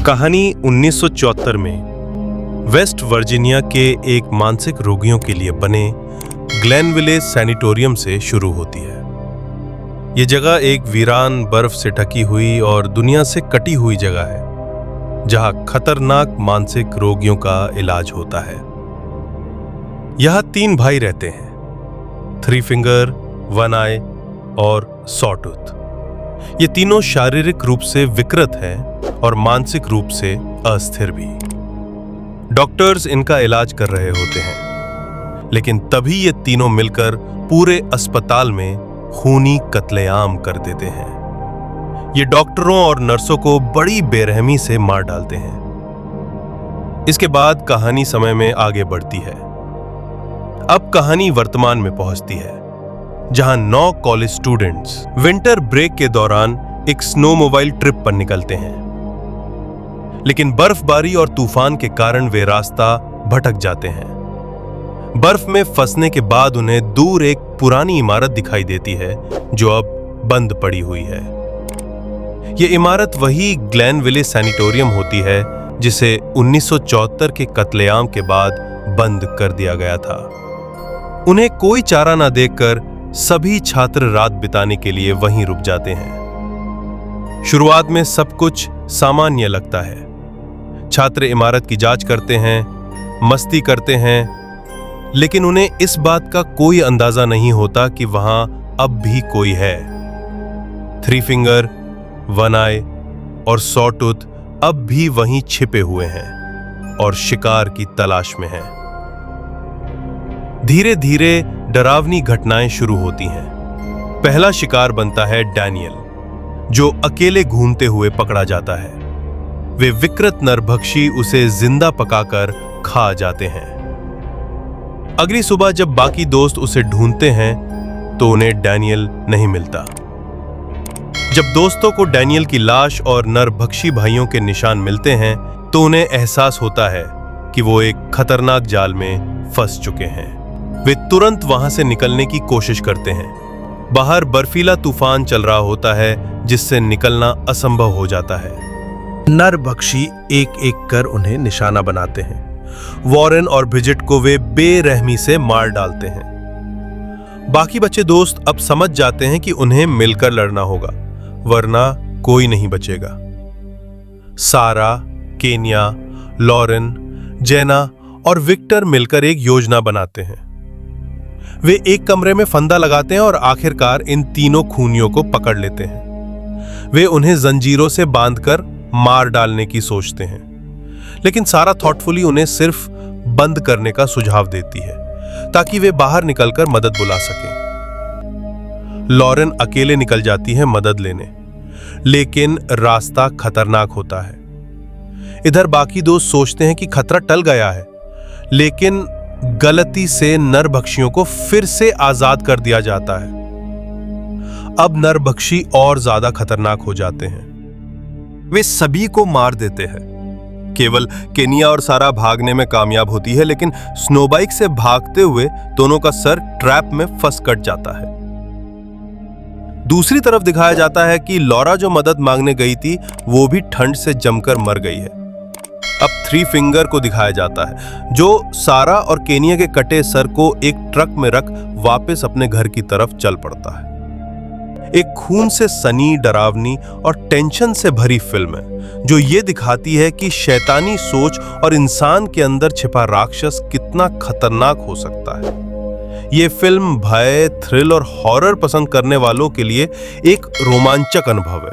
कहानी 1974 में West Virginia के एक मानसिक रोगियों के लिए बने ग्लेनविले सैनिटोरियम से शुरू होती है। ये जगह एक वीरान, बर्फ से ढकी हुई और दुनिया से कटी हुई जगह है, जहां खतरनाक मानसिक रोगियों का इलाज होता है। यहां 3 भाई रहते हैं, थ्री फिंगर, वन आई और सॉटूथ। ये तीनों शारीरिक रूप से विकृत हैं और मानसिक रूप से अस्थिर भी। डॉक्टर्स इनका इलाज कर रहे होते हैं, लेकिन तभी ये तीनों मिलकर पूरे अस्पताल में खूनी कत्लेआम कर देते हैं। ये डॉक्टरों और नर्सों को बड़ी बेरहमी से मार डालते हैं। इसके बाद कहानी समय में आगे बढ़ती है। अब कहानी वर्तमान में पहुंचती है, जहां 9 कॉलेज स्टूडेंट्स विंटर ब्रेक के दौरान एक स्नोमोबाइल ट्रिप पर निकलते हैं, लेकिन बर्फबारी और तूफान के कारण वे रास्ता भटक जाते हैं। बर्फ में फंसने के बाद उन्हें दूर एक पुरानी इमारत दिखाई देती है, जो अब बंद पड़ी हुई है। यह इमारत वही ग्लेनविले सैनिटोरियम होती है, जिसे 1974 के कत्लेआम के बाद बंद कर दिया गया था। उन्हें कोई चारा ना देखकर सभी छात्र रात बिताने के लिए वहीं रुक जाते हैं। शुरुआत में सब कुछ सामान्य लगता है। छात्र इमारत की जांच करते हैं, मस्ती करते हैं, लेकिन उन्हें इस बात का कोई अंदाजा नहीं होता कि वहां अब भी कोई है। थ्री फिंगर, वन आई और सॉटूथ अब भी वहीं छिपे हुए हैं और शिकार की तलाश में हैं। धीरे धीरे डरावनी घटनाएं शुरू होती हैं। पहला शिकार बनता है डैनियल, जो अकेले घूमते हुए पकड़ा जाता है। वे विकृत नरभक्षी उसे जिंदा पकाकर खा जाते हैं। अगली सुबह जब बाकी दोस्त उसे ढूंढते हैं, तो उन्हें डैनियल नहीं मिलता। जब दोस्तों को डैनियल की लाश और नरभक्षी भाइयों के निशान मिलते हैं, तो उन्हें एहसास होता है कि वो एक खतरनाक जाल में फंस चुके हैं। वे तुरंत वहां से निकलने की कोशिश करते हैं। बाहर बर्फीला तूफान चल रहा होता है, जिससे निकलना असंभव हो जाता है। नरभक्षी एक एक कर उन्हें निशाना बनाते हैं। वॉरेन और ब्रिजिट को वे बेरहमी से मार डालते हैं। बाकी बच्चे दोस्त अब समझ जाते हैं कि उन्हें मिलकर लड़ना होगा, वरना कोई नहीं बचेगा। सारा, केनिया, लॉरेन, जेना और विक्टर मिलकर एक योजना बनाते हैं। वे एक कमरे में फंदा लगाते हैं और आखिरकार इन तीनों खूनियों को पकड़ लेते हैं। वे उन्हें जंजीरों से बांधकर मार डालने की सोचते हैं, लेकिन सारा थॉटफुली उन्हें सिर्फ बंद करने का सुझाव देती है, ताकि वे बाहर निकलकर मदद बुला सकें। लॉरेन अकेले निकल जाती है मदद लेने, लेकिन रास्ता खतरनाक होता है। इधर बाकी दोस्त सोचते हैं कि खतरा टल गया है, लेकिन गलती से नरभक्षियों को फिर से आजाद कर दिया जाता है। अब नरभक्षी और ज्यादा खतरनाक हो जाते हैं। वे सभी को मार देते हैं। केवल केनिया और सारा भागने में कामयाब होती है, लेकिन स्नोबाइक से भागते हुए दोनों का सर ट्रैप में फंस कट जाता है। दूसरी तरफ दिखाया जाता है कि लॉरा, जो मदद मांगने गई थी, वो भी ठंड से जमकर मर गई है। अब थ्री फिंगर को दिखाया जाता है, जो सारा और केनिया के कटे सर को एक ट्रक में रख वापस अपने घर की तरफ चल पड़ता है। एक खून से सनी, डरावनी और टेंशन से भरी फिल्म है, जो ये दिखाती है कि शैतानी सोच और इंसान के अंदर छिपा राक्षस कितना खतरनाक हो सकता है। ये फिल्म भय, थ्रिल और हॉरर पसंद करने वालों के लिए एक रोमांचक अनुभव है।